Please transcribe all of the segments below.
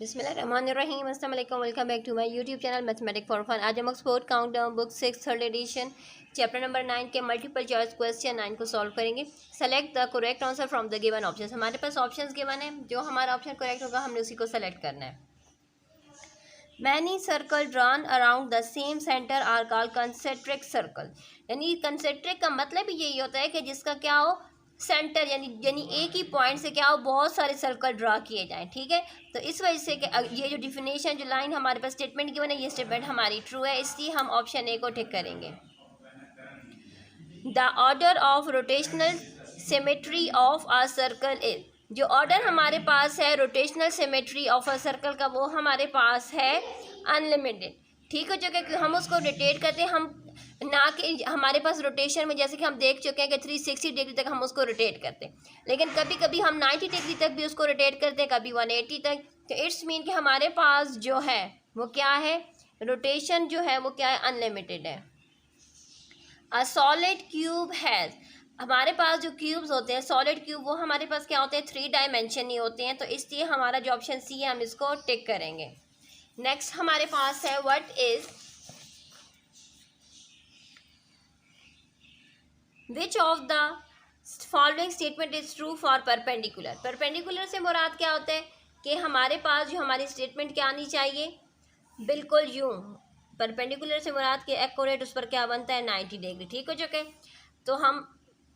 बिस्मिल्लाहिर्रहमानिर्रहीम, अस्सलाम वालेकुम, welcome back to my YouTube channel mathematic for fun. आज हम Oxford countdown book 6 third edition chapter number 9 के मल्टीपल चॉइस क्वेश्चन 9 को सॉल्व करेंगे। Select the correct answer from the given options. हमारे पास ऑप्शंस गिवन है, जो हमारा ऑप्शन करेक्ट होगा हमने उसी को सेलेक्ट करना है। Many circle drawn around the same centre are called concentric circle. यानी कंसेंट्रिक का मतलब यही होता है कि जिसका क्या हो, सेंटर यानी एक ही पॉइंट से क्या हो बहुत सारे सर्कल ड्रा किए जाएं। ठीक है, तो इस वजह से कि ये जो डिफिनेशन जो लाइन हमारे पास स्टेटमेंट गिवन है, ये स्टेटमेंट हमारी ट्रू है, इसलिए हम ऑप्शन ए को टिक करेंगे। The order of rotational symmetry of a circle is, जो ऑर्डर हमारे पास है rotational symmetry of a circle का, वो हमारे पास है अनलिमिटेड। ठीक हो चुका है कि हम उसको रोटेट करते हैं, हम ना कि हमारे पास रोटेशन में जैसे कि हम देख चुके हैं कि 360 डिग्री तक हम उसको रोटेट करते हैं, लेकिन कभी कभी हम 90 डिग्री तक भी उसको रोटेट करते हैं, कभी 180 तक। तो इट्स मीन कि हमारे पास जो है वो क्या है, रोटेशन जो है वो क्या है, अनलिमिटेड है। अ सॉलिड क्यूब हैज़, हमारे पास जो क्यूब्स होते हैं सॉलिड क्यूब, वो हमारे पास क्या होते हैं, 3 डायमेंशन ही होते हैं, तो इसलिए हमारा जो ऑप्शन सी है हम इसको टिक करेंगे। नेक्स्ट हमारे पास है what is which of the following statement is true for perpendicular. Perpendicular से मुराद क्या होता है कि हमारे पास जो हमारी स्टेटमेंट क्या आनी चाहिए, बिल्कुल यूं। परपेंडिकुलर से मुराद के एक्यूरेट उस पर क्या बनता है, 90 डिग्री। ठीक हो चुके, तो हम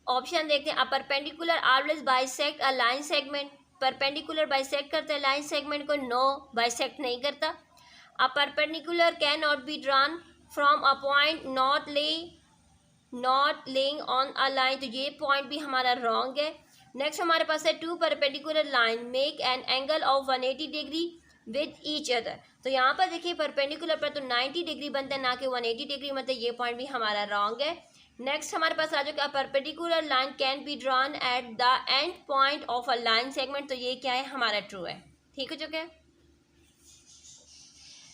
ऑप्शन देखते हैं। A perpendicular always bisect a line segment, perpendicular bisect करता है लाइन सेगमेंट को, नो बाइसेक्ट नहीं करता। A perpendicular can not be drawn from a point not laying on a line, तो ये पॉइंट भी हमारा रॉन्ग है। नेक्स्ट हमारे पास है two perpendicular line make an angle of 180 degree with each other, तो यहाँ पर देखिए परपेंडिकुलर पर तो 90 डिग्री बनता है, ना कि 180 डिग्री, मतलब ये पॉइंट भी हमारा रॉन्ग है। नेक्स्ट हमारे पास आ जाएगा perpendicular line can be drawn at the end point of a line segment, तो ये क्या है, हमारा ट्रू है। ठीक हो चुका है।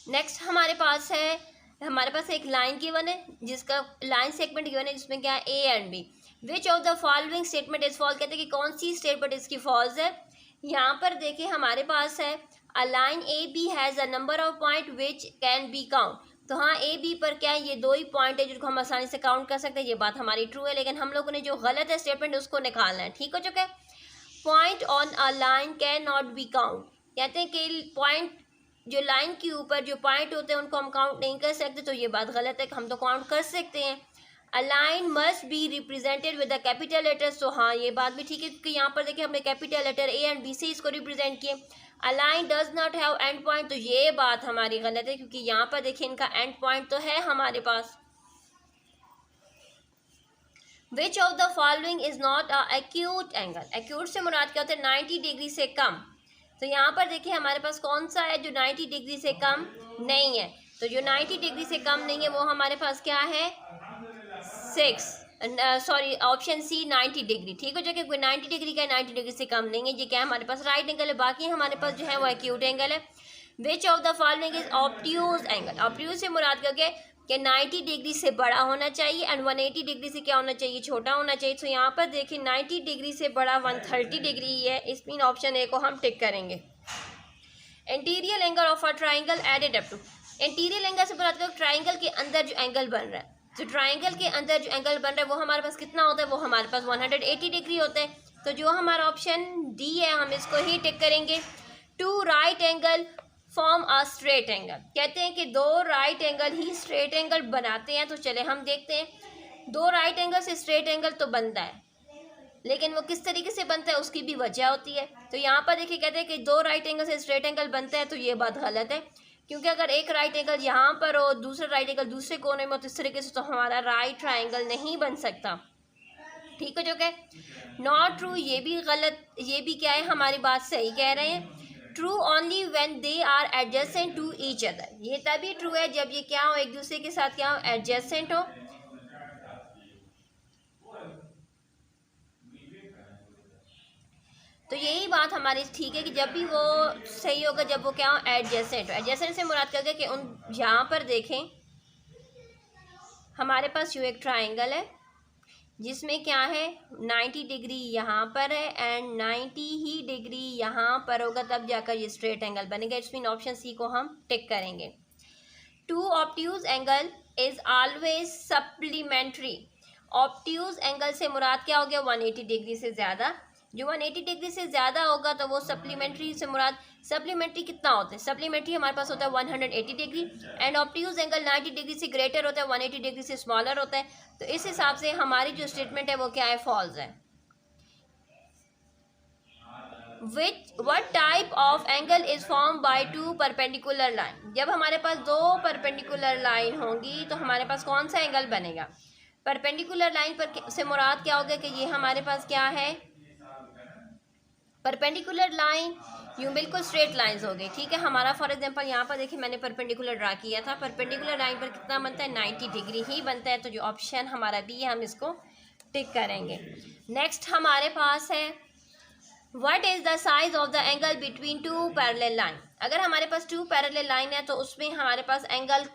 नेक्स्ट हमारे पास एक लाइन गिवन है, जिसका लाइन सेगमेंट गिवन है, जिसमें क्या है A and B. Which of the following statement is false, कहते हैं कि कौन सी स्टेटमेंट इसकी फॉल्स है। यहाँ पर देखिए हमारे पास है a line A B has a number of point which can be count, तो हाँ ए बी पर क्या है, ये 2 ही पॉइंट है जिनको हम आसानी से काउंट कर सकते हैं, ये बात हमारी ट्रू है, लेकिन हम लोगों ने जो गलत है स्टेटमेंट उसको निकालना है। ठीक हो चुका है। Point on a line can not be count, कहते हैं कि पॉइंट जो लाइन के ऊपर जो पॉइंट होते हैं उनको हम काउंट नहीं कर सकते, तो ये बात गलत है, हम तो काउंट कर सकते हैं। A line must be represented with the capital letters, तो हाँ ये बात भी ठीक है, क्योंकि यहाँ पर देखिए हमने capital letter A and B से इसको रिप्रेजेंट किए। A line does not have end point, तो ये बात हमारी गलत है, क्योंकि यहाँ पर देखिए इनका एंड पॉइंट तो है हमारे पास। Which of the following is not a acute angle, acute से मुराद क्या होता है, 90 डिग्री से कम, तो यहाँ पर देखिए हमारे पास कौन सा है जो 90 डिग्री से कम नहीं है, तो जो 90 डिग्री से कम नहीं है वो हमारे पास क्या है, ऑप्शन सी 90 डिग्री। ठीक हो जाएगा, कोई 90 डिग्री का 90 डिग्री से कम नहीं है, ये क्या है हमारे पास राइट एंगल है, बाकी हमारे पास जो है वो एक्यूट एंगल है। Which of the following is obtuse angle, obtuse से मुराद करके कि 90 डिग्री से बड़ा होना चाहिए एंड 180 डिग्री से क्या होना चाहिए, छोटा होना चाहिए। तो यहाँ पर देखिए 90 डिग्री से बड़ा 130 डिग्री है, इस मीन ऑप्शन ए को हम टिक करेंगे। Interior angle of a triangle added up to, interior angle से मुराद करो ट्राइंगल के अंदर जो एंगल बन रहा है, जो ट्राइंगल के अंदर जो एंगल बन रहा है वो हमारे पास कितना होता है, वो हमारे पास 180 डिग्री होता है, तो जो हमारा ऑप्शन डी है हम इसको ही टिक करेंगे। Two right angle form a straight angle, कहते हैं कि 2 राइट एंगल ही स्ट्रेट एंगल बनाते हैं, तो चले हम देखते हैं 2 राइट एंगल से स्ट्रेट एंगल तो बनता है, लेकिन वो किस तरीके से बनता है उसकी भी वजह होती है। तो यहाँ पर देखिए कहते हैं कि 2 राइट एंगल से स्ट्रेट एंगल बनता है, तो ये बात गलत है, क्योंकि अगर एक राइट एंगल यहाँ पर हो, दूसरा राइट एंगल दूसरे कोने में हो, तो इस तरीके से तो हमारा राइट ट्राइंगल नहीं बन सकता। ठीक हो चुका है। नॉट ट्रू, ये भी गलत, ये भी क्या है हमारी बात सही कह रहे हैं। True only when they are adjacent to each other, ये तभी ट्रू है जब ये क्या हो, एक दूसरे के साथ क्या हो, एडजेसेंट हो। तो यही बात हमारी ठीक है कि जब भी वो सही होगा जब वो क्या हो, एडजेसेंट हो। एडजेसेंट से मुराद करके कि उन यहाँ पर देखें हमारे पास जो एक ट्राइंगल है, जिसमें क्या है 90 डिग्री यहाँ पर है एंड 90 ही डिग्री यहाँ पर होगा, तब जाकर ये स्ट्रेट एंगल बनेगा। इट्स मीन ऑप्शन सी को हम टिक करेंगे। Two obtuse angle is always supplementary. Obtuse angle से मुराद क्या हो गया 180 डिग्री से ज़्यादा। जो 180 डिग्री से ज़्यादा होगा तो वो सप्लीमेंट्री से मुराद, सप्लीमेंट्री कितना होता है, सप्लीमेंट्री हमारे पास होता है 180 degree and obtuse angle 90 degree से ग्रेटर होता है, 180 डिग्री से स्मॉलर होता है। तो इस हिसाब से हमारी जो स्टेटमेंट है वो क्या है, फॉल्स है। What type of angle is formed by two perpendicular line? जब हमारे पास दो परपेंडिकुलर लाइन होंगी तो हमारे पास कौन सा एंगल बनेगा। परपेंडिकुलर लाइन पर से मुराद क्या होगा कि ये हमारे पास क्या है, परपेंडिकुलर लाइन यूँ बिल्कुल स्ट्रेट लाइंस हो गई, ठीक है। हमारा फॉर एग्जांपल यहाँ पर देखिए मैंने परपेंडिकुलर ड्रा किया था, परपेंडिकुलर लाइन पर कितना बनता है 90 डिग्री ही बनता है। तो जो ऑप्शन हमारा बी है हम इसको टिक करेंगे। नेक्स्ट हमारे पास है what is the size of the angle between two parallel line. अगर हमारे पास टू पैरेलल लाइन है तो उसमें हमारे पास एंगल,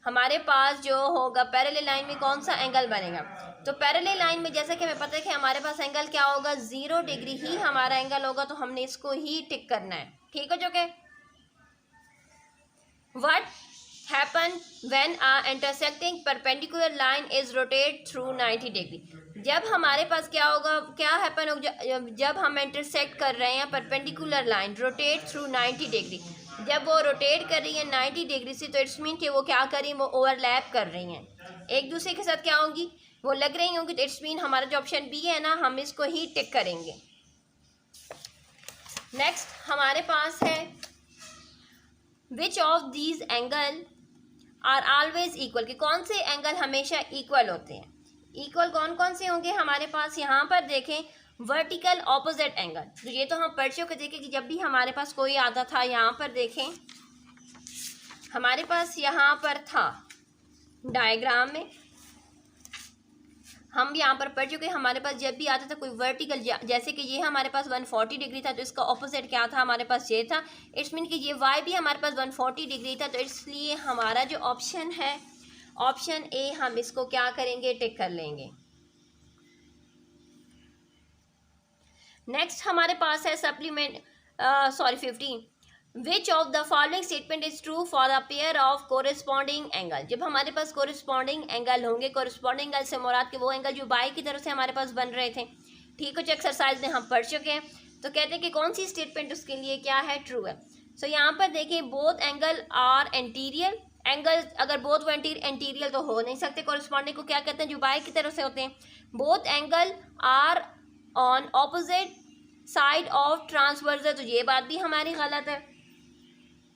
हमारे पास जो होगा पैरेलल लाइन में कौन सा एंगल बनेगा। तो पैरेलल लाइन में जैसा कि हमें पता है कि हमारे पास एंगल क्या होगा 0 डिग्री ही हमारा एंगल होगा, तो हमने इसको ही टिक करना है, ठीक है। जो कि what happen when a intersecting perpendicular line is rotate through 90 degree. जब हमारे पास क्या होगा, क्या हैपन होगा जब हम इंटरसेक्ट कर रहे हैं perpendicular line rotate through 90 degree, जब वो रोटेट कर रही है 90 डिग्री से, तो इट्स मीन कि वो क्या कर रही हैं, वो ओवरलैप कर रही हैं, एक दूसरे के साथ क्या होंगी, वो लग रही होंगी। तो इट्स मीन हमारा जो ऑप्शन बी है ना, हम इसको ही टिक करेंगे। नेक्स्ट हमारे पास है which of these angle are always equal, कि कौन से एंगल हमेशा इक्वल होते हैं। इक्वल कौन कौन से होंगे हमारे पास, यहाँ पर देखें वर्टिकल ऑपोजिट एंगल, तो ये तो हम पढ़ चुके देखें कि जब भी हमारे पास कोई आता था, यहाँ पर देखें हमारे पास यहाँ पर था डायग्राम में, हम यहाँ पर पढ़ चुके, हमारे पास जब भी आता था कोई वर्टिकल, जैसे कि ये हमारे पास 140 डिग्री था तो इसका ऑपोजिट क्या था हमारे पास ये था। इट्स मीन कि ये वाई भी हमारे पास 140 डिग्री था, तो इसलिए हमारा जो ऑप्शन है ऑप्शन ए, हम इसको क्या करेंगे, टिक कर लेंगे। नेक्स्ट हमारे पास है supplement 15 which of the following statement is true for the pair of corresponding angle. जब हमारे पास कोरिस्पॉन्डिंग एंगल होंगे, कोरिस्पॉन्डिंग एंगल से मुराद के वो एंगल जो बाई की तरफ से हमारे पास बन रहे थे, ठीक है, जो एक्सरसाइज में हम पढ़ चुके हैं। तो कहते हैं कि कौन सी स्टेटमेंट उसके लिए क्या है, ट्रू है। सो यहाँ पर देखिए both angle are interior, angle अगर बोथ वो एंटीरियर तो हो नहीं सकते, कोरिस्पॉन्डिंग को क्या कहते हैं, जो बाई की तरफ से होते हैं। Both angle are on opposite side of transversal, तो ये बात भी हमारी गलत है।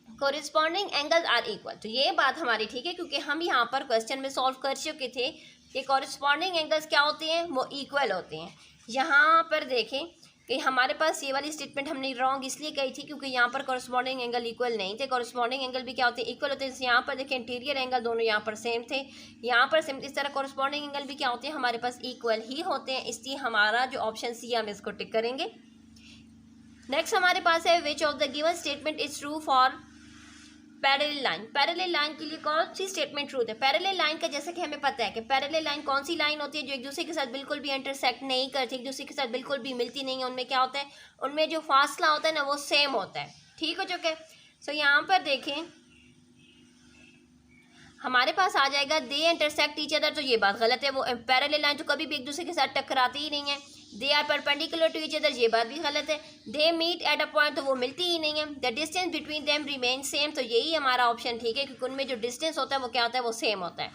कोरिस्पॉन्डिंग एंगल्स आर इक्वल, तो ये बात हमारी ठीक है, क्योंकि हम यहाँ पर क्वेश्चन में सॉल्व कर चुके थे कि कोरिस्पॉन्डिंग एंगल्स क्या होते हैं, वो इक्वल होते हैं। यहाँ पर देखें कि हमारे पास ये वाली स्टेटमेंट हमने रॉन्ग इसलिए कही थी क्योंकि यहाँ पर कोरिस्पॉन्डिंग एंगल इक्वल नहीं थे। कोरिस्पॉन्डिंग एंगल भी क्या होते हैं, इक्वल होते हैं। यहाँ पर देखें इंटीरियर एंगल दोनों यहाँ पर सेम थे, यहाँ पर सेम। इस तरह कोरिस्पॉन्डिंग एंगल भी क्या होते हैं, हमारे पास इक्वल ही होते हैं, इसलिए हमारा जो ऑप्शन सी हम इसको टिक करेंगे। नेक्स्ट हमारे पास है which of the given statement is true for parallel line. Parallel line के लिए कौन सी स्टेटमेंट ट्रू है। पैरेलल लाइन का जैसे कि हमें पता है कि पैरेलल लाइन कौन सी लाइन होती है, जो एक दूसरे के साथ बिल्कुल भी इंटरसेक्ट नहीं करती, एक दूसरे के साथ बिल्कुल भी मिलती नहीं है। उनमें क्या होता है, उनमें जो फासला होता है ना वो सेम होता है, ठीक हो चुके। सो यहाँ पर देखें हमारे पास आ जाएगा दे इंटरसेक्ट ईच अदर, तो ये बात गलत है। वो पैरेलल लाइन तो कभी भी एक दूसरे के साथ टकराती ही नहीं है। They are perpendicular to each other, ये बात भी गलत है। They meet at a point, तो वो मिलती ही नहीं है। The distance between them remain same, तो यही हमारा ऑप्शन ठीक है, क्योंकि उनमें जो डिस्टेंस होता है वो क्या होता है, वो सेम होता है।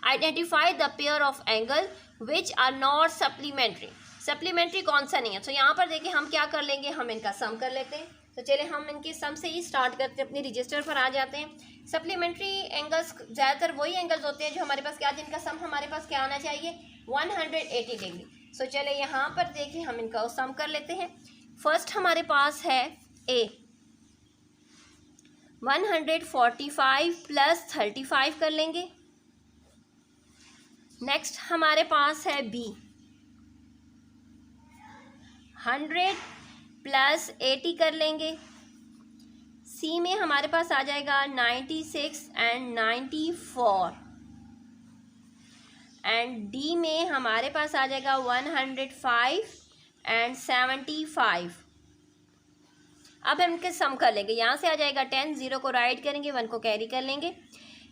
Identify the pair of angle which are not supplementary. Supplementary कौन सा नहीं है। तो यहाँ पर देखिए हम क्या कर लेंगे, हम इनका सम कर लेते हैं। तो चले हम इनके सम से ही स्टार्ट करते हैं, अपने रजिस्टर पर आ जाते हैं। सप्लीमेंट्री एंगल्स ज़्यादातर वही एंगल्स होते हैं जो हमारे पास क्या, जिनका सम हमारे पास क्या आना चाहिए, 180 डिग्री। सो चले यहाँ पर देखिए हम इनका सम कर लेते हैं। फर्स्ट हमारे पास है ए 145 प्लस 35 कर लेंगे। नेक्स्ट हमारे पास है बी 100 प्लस 80 कर लेंगे। सी में हमारे पास आ जाएगा 96 एंड 94। एंड डी में हमारे पास आ जाएगा 105 एंड 75। अब हम इनके सम कर लेंगे। यहाँ से आ जाएगा 10, 0 को राइट करेंगे, 1 को कैरी कर लेंगे।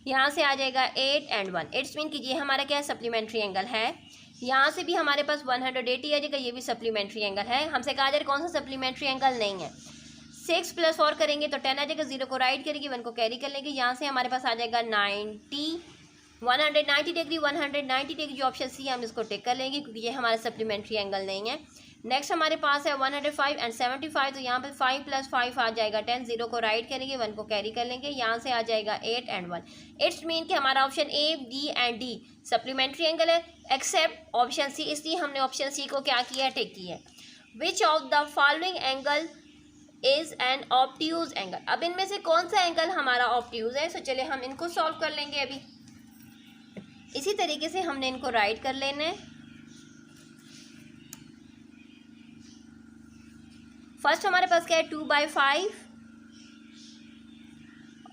यहाँ से आ जाएगा 8 एंड 1। इट्स मीन कीजिए हमारा क्या है, सप्लीमेंट्री एंगल है। यहाँ से भी हमारे पास 180 आ जाएगा, ये भी सप्लीमेंट्री एंगल है। हमसे कहा जा रहा है कौन सा सप्लीमेंट्री एंगल नहीं है। 6 + 4 करेंगे तो 10 आ जाएगा, 0 को राइट करेंगे, 1 को कैरी कर लेंगे। यहाँ से हमारे पास आ जाएगा 190 डिग्री। 190 डिग्री जो ऑप्शन सी है हम इसको टिक कर लेंगे क्योंकि ये हमारा सप्लीमेंट्री एंगल नहीं है। नेक्स्ट हमारे पास है 105 एंड 75, तो यहाँ पे 5 + 5 आ जाएगा 10, 0 को राइट करेंगे, 1 को कैरी कर लेंगे। यहाँ से आ जाएगा 8 एंड 1। इट्स मीन कि हमारा option A, B and D supplementary angle है एक्सेप्ट ऑप्शन सी, इसलिए हमने ऑप्शन सी को क्या किया, टिक किया है। Which of the following angle is an obtuse angle. अब इनमें से कौन सा एंगल हमारा ऑब्ट्यूज है। तो चलिए हम इनको सॉल्व कर लेंगे। अभी इसी तरीके से हमने इनको राइट कर लेना है। फर्स्ट हमारे पास क्या है, 2/5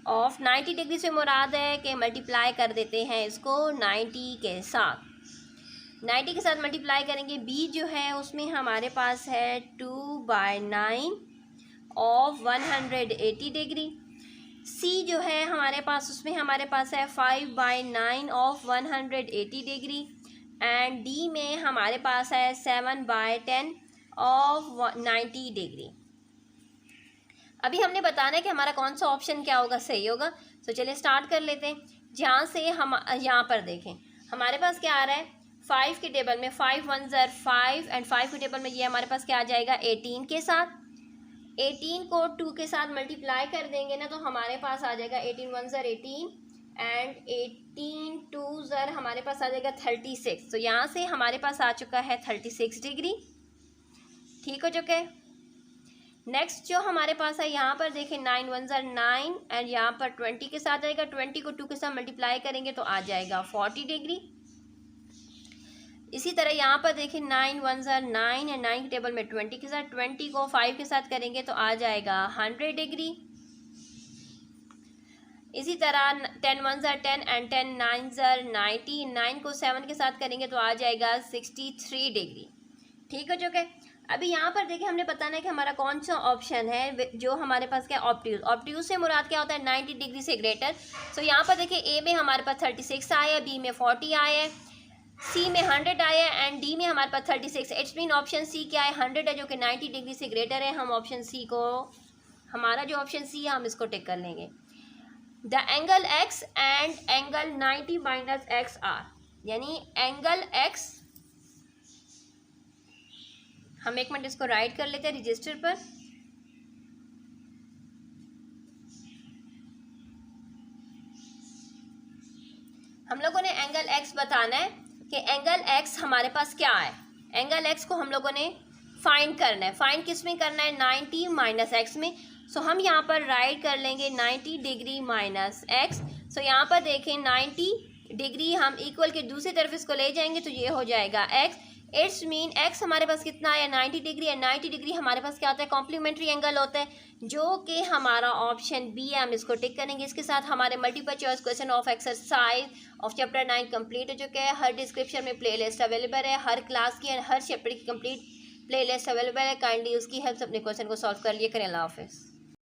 ऑफ 90 डिग्री से मुराद है कि मल्टीप्लाई कर देते हैं इसको 90 के साथ। 90 के साथ मल्टीप्लाई करेंगे। बी जो है उसमें हमारे पास है 2/9 ऑफ 180 डिग्री। सी जो है हमारे पास उसमें हमारे पास है 5/9 ऑफ 180 डिग्री। एंड डी में हमारे पास है 7/10 ऑफ 90 डिग्री। अभी हमने बताना है कि हमारा कौन सा ऑप्शन क्या होगा, सही होगा। तो चलिए स्टार्ट कर लेते हैं। जहाँ से हम यहाँ पर देखें हमारे पास क्या आ रहा है, 5 के टेबल में 5 1 ज़र 5 एंड 5 के टेबल में ये हमारे पास क्या आ जाएगा 18 के साथ। 18 को 2 के साथ मल्टीप्लाई कर देंगे ना तो हमारे पास आ जाएगा 18 1 ज़र 18 एंड 18 2 ज़र हमारे पास आ जाएगा 36। तो यहाँ से हमारे पास आ चुका है 36 डिग्री। ठीक हो चुके। नेक्स्ट जो हमारे पास है यहाँ पर देखें 9 1 ज़र 9 एंड यहाँ पर 20 के साथ आएगा। 20 को 2 के साथ मल्टीप्लाई करेंगे तो आ जाएगा 40 डिग्री। इसी तरह यहाँ पर देखें 9 1 ज़र 9 एंड 9 के टेबल में 20 के साथ 20 को 5 के साथ करेंगे तो आ जाएगा 100 डिग्री। इसी तरह 10 1 ज़र 10 एंड 10 9 ज़र 90, 9 को 7 के साथ करेंगे तो आ जाएगा 63 डिग्री। ठीक हो चुके। अभी यहाँ पर देखिए हमने बताना है कि हमारा कौन सा ऑप्शन है जो हमारे पास क्या ऑब्ट्यूज। ऑब्ट्यूज से मुराद क्या होता है, 90 डिग्री से ग्रेटर। सो यहाँ पर देखिए ए में हमारे पास 36 आया है, बी में 40 आया है, सी में 100 आया है एंड डी में हमारे पास 36। इट्स मीन ऑप्शन सी क्या है, 100 है जो कि 90 डिग्री से ग्रेटर है। हम ऑप्शन सी को, हमारा जो ऑप्शन सी है हम इसको टिक कर लेंगे। The angle x and angle 90 minus x are, यानी एंगल एक्स, हम एक मिनट इसको राइट कर लेते हैं रजिस्टर पर। हम लोगों ने एंगल एक्स बताना है कि एंगल एक्स हमारे पास क्या है। एंगल एक्स को हम लोगों ने फाइंड करना है। फाइंड किस में करना है, 90 माइनस एक्स में। सो हम यहाँ पर राइट कर लेंगे 90 डिग्री माइनस एक्स। सो यहाँ पर देखें 90 डिग्री हम इक्वल के दूसरी तरफ इसको ले जाएंगे तो ये हो जाएगा एक्स। इट्स मीन एक्स हमारे पास कितना है 90 डिग्री एंड 90 डिग्री हमारे पास क्या होता है, कॉम्प्लीमेंट्री एंगल होता है जो कि हमारा ऑप्शन बी है। हम इसको टिक करेंगे। इसके साथ हमारे multiple choice question of exercise of chapter 9 complete हो चुके हैं। हर डिस्क्रिप्शन में प्लेलिस्ट अवेलेबल है, हर क्लास की हर चैप्टर की कंप्लीट प्लेलिस्ट अवेलेबल है। काइंडली उसकी हेल्प से अपने क्वेश्चन को सॉल्व कर लिए करें। अल्लाह हाफिज़।